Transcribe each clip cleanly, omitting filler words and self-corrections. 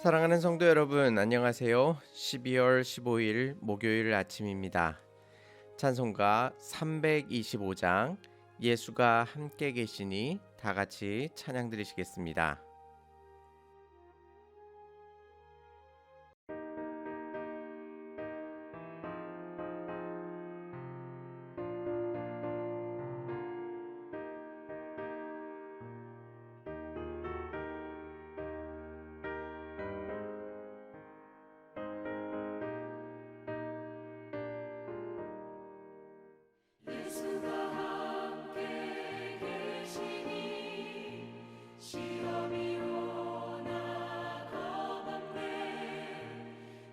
사랑하는 성도 여러분, 안녕하세요. 12월 15일 목요일 아침입니다. 찬송가 325장 예수가 함께 계시니 다 같이 찬양 드리시겠습니다. 예수가 함께 계시니 시험이 오나 겁없네.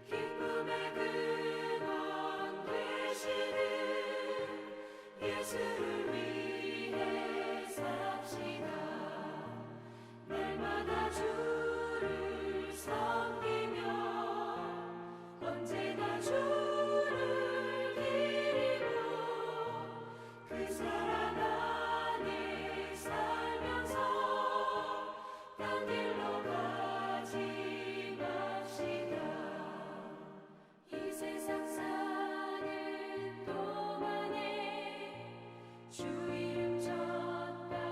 기쁨의 근원 되시는 예수를 위해 삽시다. 날마다 주를 섬기며 언제나 주를 기리고 그 사랑 안에 살면서 딴 길로 가지 맙시다. 이 세상 사는 동안에 주 이름 전파하면서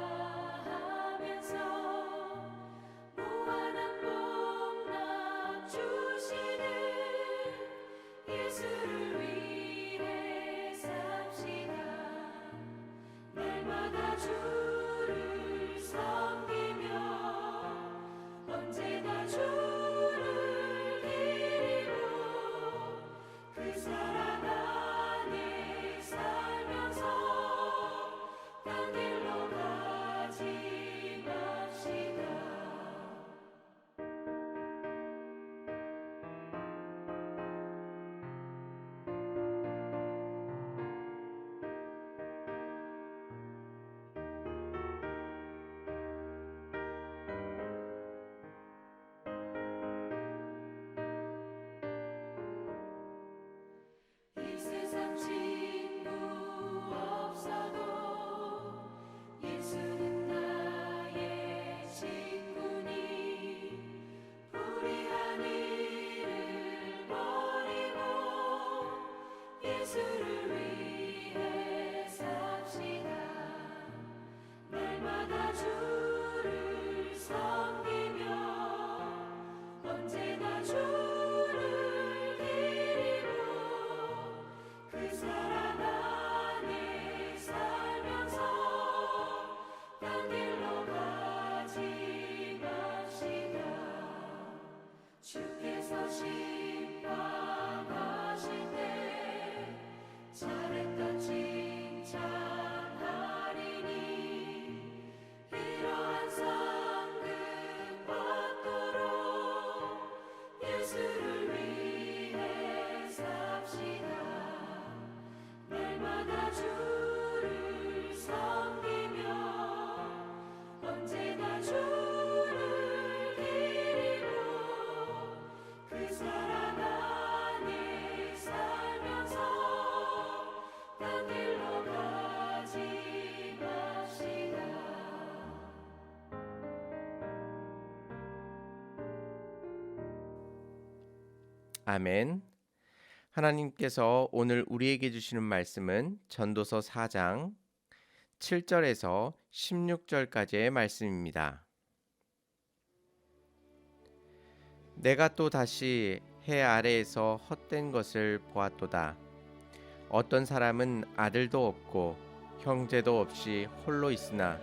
무한한 복락 주시는 예수를 위해 삽시다. 날마다 주를 섬기며 언제나 주를 기리고 그 사랑 안에 살면서 딴 길로 가지 맙시다. 이 세상 친구 없어도 예수는 나의 친구니 불의한 일을 버리고 예수를 위해 삽시다. 날마다 주를 섬기며 언제나 주를 기리고 그 사랑 안에 살면서 딴 길로 가지 맙시다. 주께서 심판하실 때 잘했다 칭찬하리니 이러한 상급 받도록 예수를 위해 삽시다. 날마다 주를 섬기며 언제나 주를 기리고 그 사랑 안에 살면서 딴 길로 가지 맙시다. 아멘. 하나님께서 오늘 우리에게 주시는 말씀은 전도서 4장 7절에서 16절까지의 말씀입니다. 내가 또 다시 해 아래에서 헛된 것을 보았도다. 어떤 사람은 아들도 없고 형제도 없이 홀로 있으나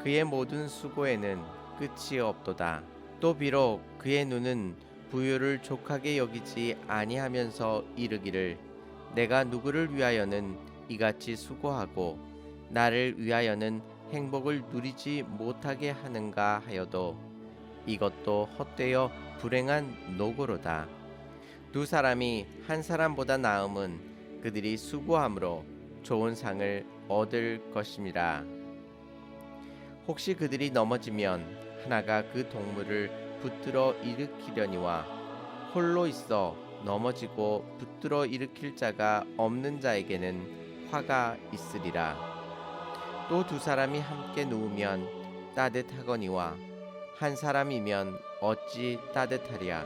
그의 모든 수고에는 끝이 없도다. 또 비록 그의 눈은 부유를 족하게 여기지 아니하면서 이르기를 내가 누구를 위하여는 이같이 수고하고 나를 위하여는 행복을 누리지 못하게 하는가 하여도 이것도 헛되어 불행한 노고로다. 두 사람이 한 사람보다 나음은 그들이 수고함으로 좋은 상을 얻을 것임이라. 혹시 그들이 넘어지면 하나가 그 동물을 붙들어 일으키려니와 홀로 있어 넘어지고 붙들어 일으킬 자가 없는 자에게는 화가 있으리라. 또 두 사람이 함께 누우면 따뜻하거니와 한 사람이면 어찌 따뜻하랴.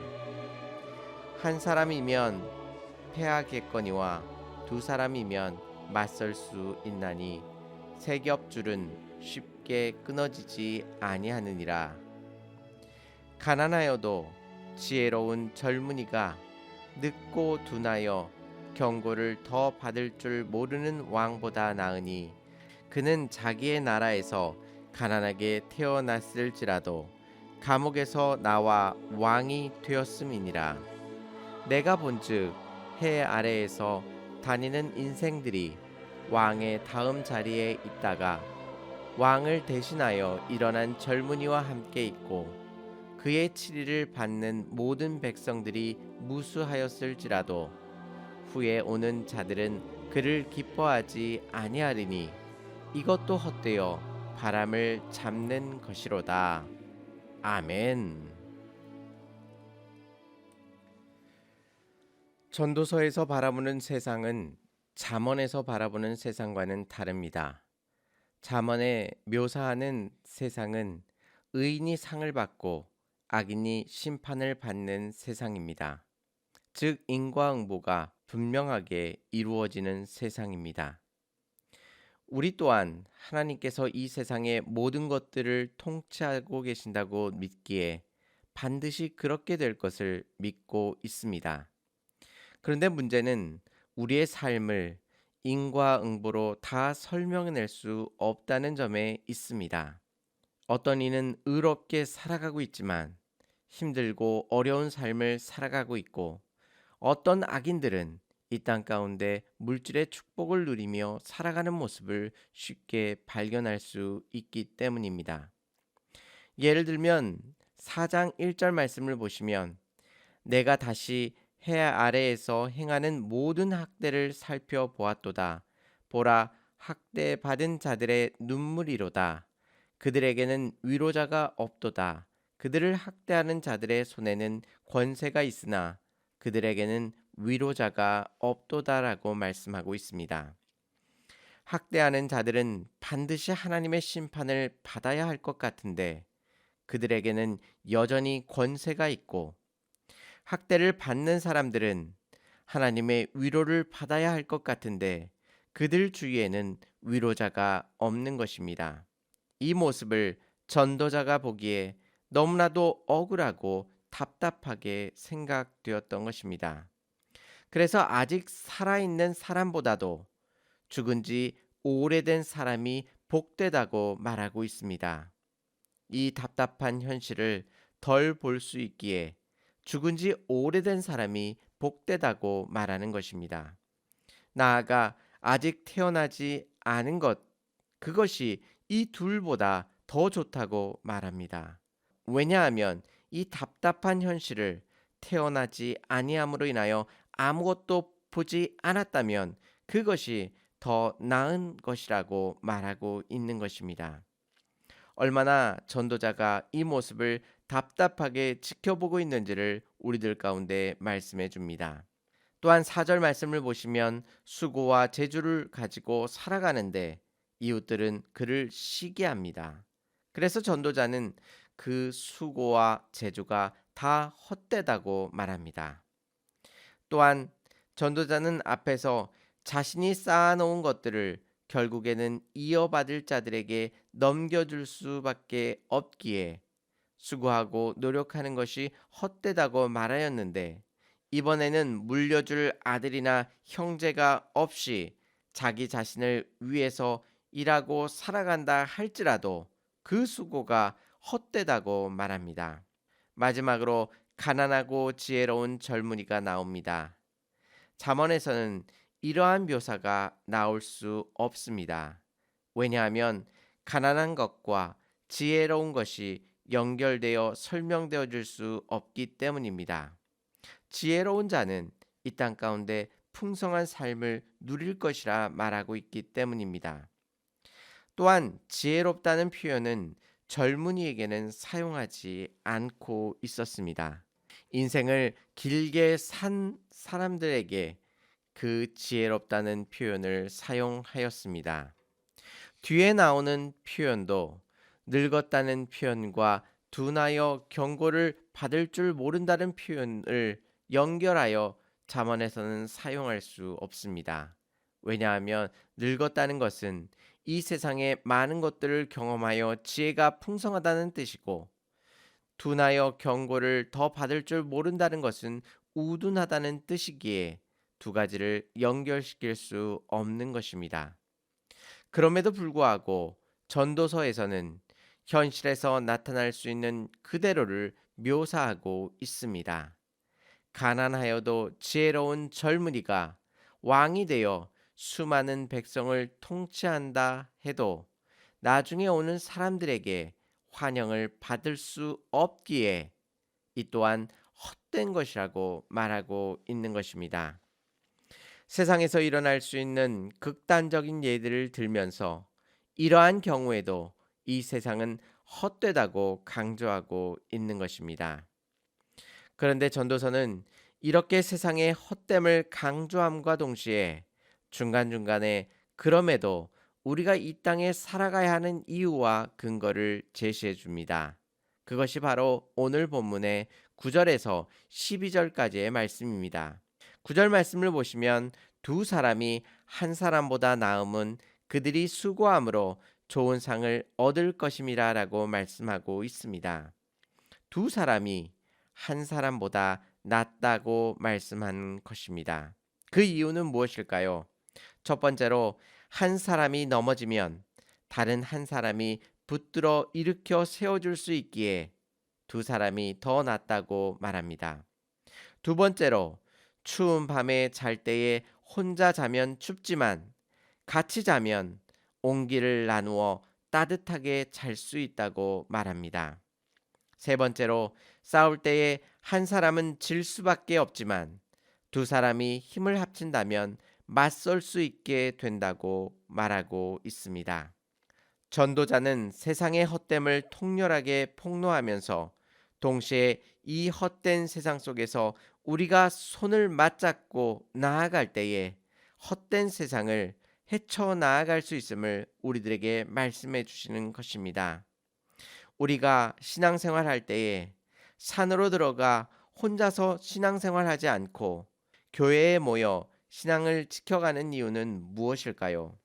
한 사람이면 패하겠거니와 두 사람이면 맞설 수 있나니 세 겹줄은 쉽게 끊어지지 아니하느니라. 가난하여도 지혜로운 젊은이가 늦고 둔하여 경고를 더 받을 줄 모르는 왕보다 나으니 그는 자기의 나라에서 가난하게 태어났을지라도 감옥에서 나와 왕이 되었음이니라. 내가 본즉 해 아래에서 다니는 인생들이 왕의 다음 자리에 있다가 왕을 대신하여 일어난 젊은이와 함께 있고 그의 치리를 받는 모든 백성들이 무수하였을지라도 후에 오는 자들은 그를 기뻐하지 아니하리니 이것도 헛되어 바람을 잡는 것이로다. 아멘. 전도서에서 바라보는 세상은 잠언에서 바라보는 세상과는 다릅니다. 잠언에 묘사하는 세상은 의인이 상을 받고 악인이 심판을 받는 세상입니다. 즉 인과응보가 분명하게 이루어지는 세상입니다. 우리 또한 하나님께서 이 세상의 모든 것들을 통치하고 계신다고 믿기에 반드시 그렇게 될 것을 믿고 있습니다. 그런데 문제는 우리의 삶을 인과응보로 다 설명해낼 수 없다는 점에 있습니다. 어떤 이는 의롭게 살아가고 있지만 힘들고 어려운 삶을 살아가고 있고 어떤 악인들은 이 땅 가운데 물질의 축복을 누리며 살아가는 모습을 쉽게 발견할 수 있기 때문입니다. 예를 들면 4장 1절 말씀을 보시면 내가 다시 해 아래에서 행하는 모든 학대를 살펴보았도다. 보라, 학대 받은 자들의 눈물이로다. 그들에게는 위로자가 없도다. 그들을 학대하는 자들의 손에는 권세가 있으나 그들에게는 위로자가 없도다라고 말씀하고 있습니다. 학대하는 자들은 반드시 하나님의 심판을 받아야 할 것 같은데 그들에게는 여전히 권세가 있고 학대를 받는 사람들은 하나님의 위로를 받아야 할 것 같은데 그들 주위에는 위로자가 없는 것입니다. 이 모습을 전도자가 보기에 너무나도 억울하고 답답하게 생각되었던 것입니다. 그래서 아직 살아있는 사람보다도 죽은 지 오래된 사람이 복되다고 말하고 있습니다. 이 답답한 현실을 덜 볼 수 있기에 죽은 지 오래된 사람이 복되다고 말하는 것입니다. 나아가 아직 태어나지 않은 것, 그것이 이 둘보다 더 좋다고 말합니다. 왜냐하면 이 답답한 현실을 태어나지 아니함으로 인하여 아무것도 보지 않았다면 그것이 더 나은 것이라고 말하고 있는 것입니다. 얼마나 전도자가 이 모습을 답답하게 지켜보고 있는지를 우리들 가운데 말씀해 줍니다. 또한 4절 말씀을 보시면 수고와 재주를 가지고 살아가는데 이웃들은 그를 시기합니다. 그래서 전도자는 그 수고와 재주가 다 헛되다고 말합니다. 또한 전도자는 앞에서 자신이 쌓아놓은 것들을 결국에는 이어받을 자들에게 넘겨줄 수밖에 없기에 수고하고 노력하는 것이 헛되다고 말하였는데 이번에는 물려줄 아들이나 형제가 없이 자기 자신을 위해서 일하고 살아간다 할지라도 그 수고가 헛되다고 말합니다. 마지막으로 가난하고 지혜로운 젊은이가 나옵니다. 잠언에서는 이러한 묘사가 나올 수 없습니다. 왜냐하면 가난한 것과 지혜로운 것이 연결되어 설명되어 줄 수 없기 때문입니다. 지혜로운 자는 이 땅 가운데 풍성한 삶을 누릴 것이라 말하고 있기 때문입니다. 또한 지혜롭다는 표현은 젊은이에게는 사용하지 않고 있었습니다. 인생을 길게 산 사람들에게 그 지혜롭다는 표현을 사용하였습니다. 뒤에 나오는 표현도 늙었다는 표현과 둔하여 경고를 받을 줄 모른다는 표현을 연결하여 잠언에서는 사용할 수 없습니다. 왜냐하면 늙었다는 것은 이 세상의 많은 것들을 경험하여 지혜가 풍성하다는 뜻이고, 둔하여 경고를 더 받을 줄 모른다는 것은 우둔하다는 뜻이기에 두 가지를 연결시킬 수 없는 것입니다. 그럼에도 불구하고 전도서에서는 현실에서 나타날 수 있는 그대로를 묘사하고 있습니다. 가난하여도 지혜로운 젊은이가 왕이 되어 수많은 백성을 통치한다 해도 나중에 오는 사람들에게 환영을 받을 수 없기에 이 또한 헛된 것이라고 말하고 있는 것입니다. 세상에서 일어날 수 있는 극단적인 예들을 들면서 이러한 경우에도 이 세상은 헛되다고 강조하고 있는 것입니다. 그런데 전도서는 이렇게 세상의 헛됨을 강조함과 동시에 중간중간에 그럼에도 우리가 이 땅에 살아가야 하는 이유와 근거를 제시해 줍니다. 그것이 바로 오늘 본문의 9절에서 12절까지의 말씀입니다. 9절 말씀을 보시면 두 사람이 한 사람보다 나음은 그들이 수고함으로 좋은 상을 얻을 것임이라 라고 말씀하고 있습니다. 두 사람이 한 사람보다 낫다고 말씀한 것입니다. 그 이유는 무엇일까요? 첫 번째로 한 사람이 넘어지면 다른 한 사람이 붙들어 일으켜 세워줄 수 있기에 두 사람이 더 낫다고 말합니다. 두 번째로 추운 밤에 잘 때에 혼자 자면 춥지만 같이 자면 온기를 나누어 따뜻하게 잘 수 있다고 말합니다. 세 번째로 싸울 때에 한 사람은 질 수밖에 없지만 두 사람이 힘을 합친다면 맞설 수 있게 된다고 말하고 있습니다. 전도자는 세상의 헛됨을 통렬하게 폭로하면서 동시에 이 헛된 세상 속에서 우리가 손을 맞잡고 나아갈 때에 헛된 세상을 헤쳐 나아갈 수 있음을 우리들에게 말씀해 주시는 것입니다. 우리가 신앙생활 할 때에 산으로 들어가 혼자서 신앙생활하지 않고 교회에 모여 신앙을 지켜가는 이유는 무엇일까요?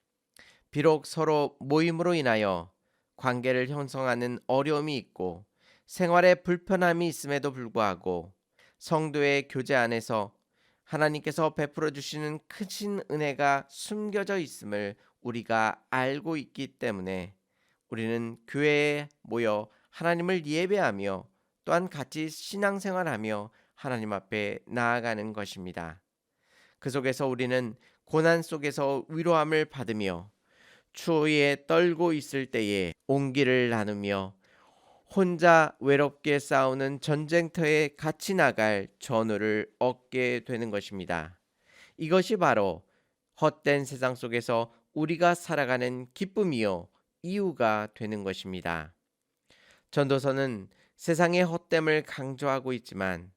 비록 서로 모임으로 인하여 관계를 형성하는 어려움이 있고 생활에 불편함이 있음에도 불구하고 성도의 교제 안에서 하나님께서 베풀어 주시는 크신 은혜가 숨겨져 있음을 우리가 알고 있기 때문에 우리는 교회에 모여 하나님을 예배하며 또한 같이 신앙생활하며 하나님 앞에 나아가는 것입니다. 그 속에서 우리는 고난 속에서 위로함을 받으며 추위에 떨고 있을 때에 온기를 나누며 혼자 외롭게 싸우는 전쟁터에 같이 나갈 전우를 얻게 되는 것입니다. 이것이 바로 헛된 세상 속에서 우리가 살아가는 기쁨이요 이유가 되는 것입니다. 전도서는 세상의 헛됨을 강조하고 있지만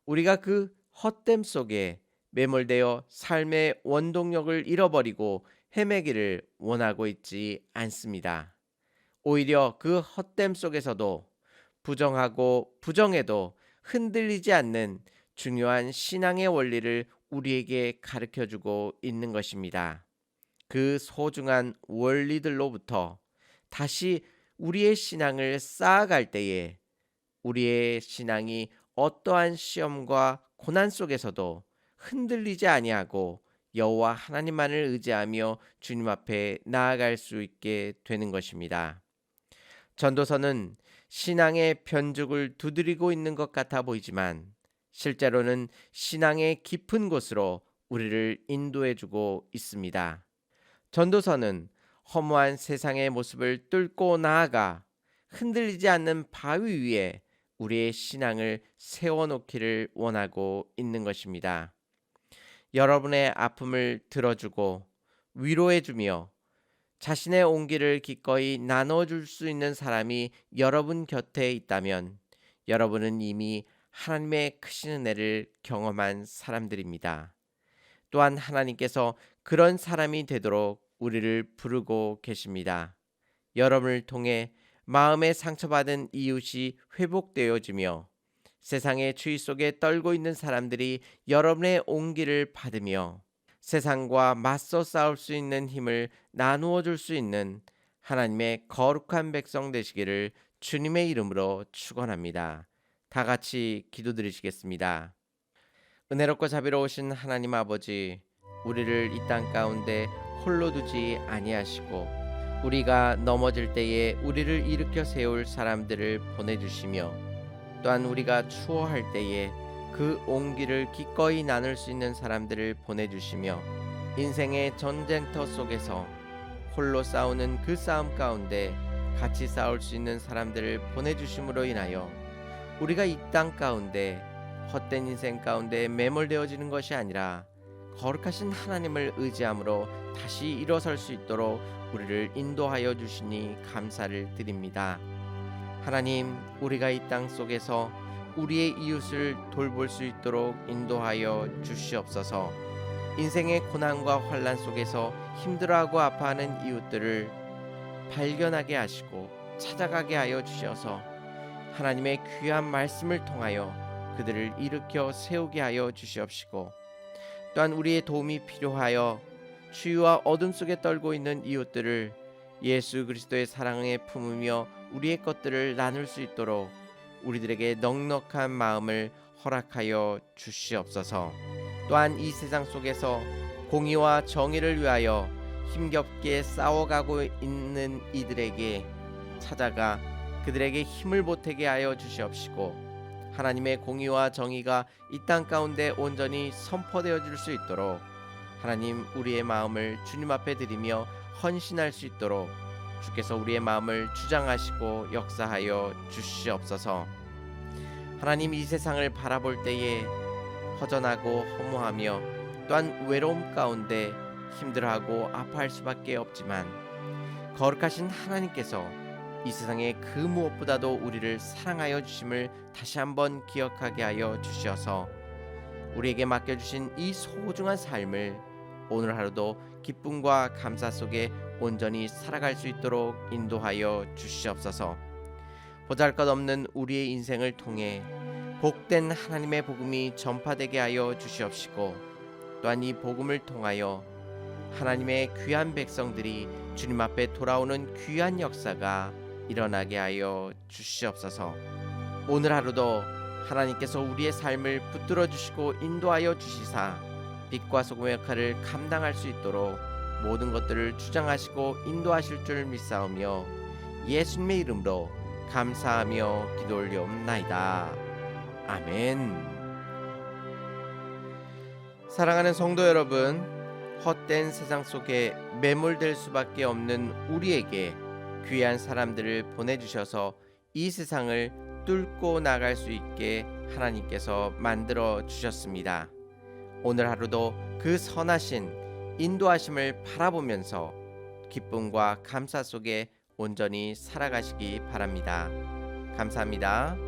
우리가 그 헛됨 속에 매몰되어 삶의 원동력을 잃어버리고 헤매기를 원하고 있지 않습니다. 오히려 그 헛됨 속에서도 부정하고 부정해도 흔들리지 않는 중요한 신앙의 원리를 우리에게 가르쳐 주고 있는 것입니다. 그 소중한 원리들로부터 다시 우리의 신앙을 쌓아갈 때에 우리의 신앙이 어떠한 시험과 고난 속에서도 흔들리지 아니하고 여호와 하나님만을 의지하며 주님 앞에 나아갈 수 있게 되는 것입니다. 전도서는 신앙의 변죽을 두드리고 있는 것 같아 보이지만 실제로는 신앙의 깊은 곳으로 우리를 인도해 주고 있습니다. 전도서는 허무한 세상의 모습을 뚫고 나아가 흔들리지 않는 바위 위에 우리의 신앙을 세워놓기를 원하고 있는 것입니다. 여러분의 아픔을 들어주고 위로해주며 자신의 온기를 기꺼이 나눠줄 수 있는 사람이 여러분 곁에 있다면 여러분은 이미 하나님의 크신 은혜를 경험한 사람들입니다. 또한 하나님께서 그런 사람이 되도록 우리를 부르고 계십니다. 여러분을 통해 마음에 상처받은 이웃이 회복되어지며 세상의 추위 속에 떨고 있는 사람들이 여러분의 온기를 받으며 세상과 맞서 싸울 수 있는 힘을 나누어 줄 수 있는 하나님의 거룩한 백성 되시기를 주님의 이름으로 축원합니다. 다 같이 기도드리시겠습니다. 은혜롭고 자비로우신 하나님 아버지, 우리를 이 땅 가운데 홀로 두지 아니하시고 우리가 넘어질 때에 우리를 일으켜 세울 사람들을 보내주시며 또한 우리가 추워할 때에 그 온기를 기꺼이 나눌 수 있는 사람들을 보내주시며 인생의 전쟁터 속에서 홀로 싸우는 그 싸움 가운데 같이 싸울 수 있는 사람들을 보내주심으로 인하여 우리가 이 땅 가운데 헛된 인생 가운데 매몰되어지는 것이 아니라 거룩하신 하나님을 의지함으로 다시 일어설 수 있도록 우리를 인도하여 주시니 감사를 드립니다. 하나님, 우리가 이 땅 속에서 우리의 이웃을 돌볼 수 있도록 인도하여 주시옵소서. 인생의 고난과 환난 속에서 힘들어하고 아파하는 이웃들을 발견하게 하시고 찾아가게 하여 주셔서 하나님의 귀한 말씀을 통하여 그들을 일으켜 세우게 하여 주시옵시고 또한 우리의 도움이 필요하여 추위와 어둠 속에 떨고 있는 이웃들을 예수 그리스도의 사랑에 품으며 우리의 것들을 나눌 수 있도록 우리들에게 넉넉한 마음을 허락하여 주시옵소서. 또한 이 세상 속에서 공의와 정의를 위하여 힘겹게 싸워가고 있는 이들에게 찾아가 그들에게 힘을 보태게 하여 주시옵시고 하나님의 공의와 정의가 이 땅 가운데 온전히 선포되어 줄 수 있도록 하나님, 우리의 마음을 주님 앞에 드리며 헌신할 수 있도록 주께서 우리의 마음을 주장하시고 역사하여 주시옵소서. 하나님, 이 세상을 바라볼 때에 허전하고 허무하며 또한 외로움 가운데 힘들어하고 아파할 수밖에 없지만 거룩하신 하나님께서 이 세상의 그 무엇보다도 우리를 사랑하여 주심을 다시 한번 기억하게 하여 주셔서 우리에게 맡겨주신 이 소중한 삶을 오늘 하루도 기쁨과 감사 속에 온전히 살아갈 수 있도록 인도하여 주시옵소서. 보잘것없는 우리의 인생을 통해 복된 하나님의 복음이 전파되게 하여 주시옵시고 또한 이 복음을 통하여 하나님의 귀한 백성들이 주님 앞에 돌아오는 귀한 역사가 일어나게 하여 주시옵소서. 오늘 하루도 하나님께서 우리의 삶을 붙들어 주시고 인도하여 주시사 빛과 소금의 역할을 감당할 수 있도록 모든 것들을 주장하시고 인도하실 줄 믿사오며 예수님의 이름으로 감사하며 기도 올려옵나이다. 아멘. 사랑하는 성도 여러분, 헛된 세상 속에 매몰될 수밖에 없는 우리에게 귀한 사람들을 보내주셔서 이 세상을 뚫고 나갈 수 있게 하나님께서 만들어 주셨습니다. 오늘 하루도 그 선하신 인도하심을 바라보면서 기쁨과 감사 속에 온전히 살아가시기 바랍니다. 감사합니다.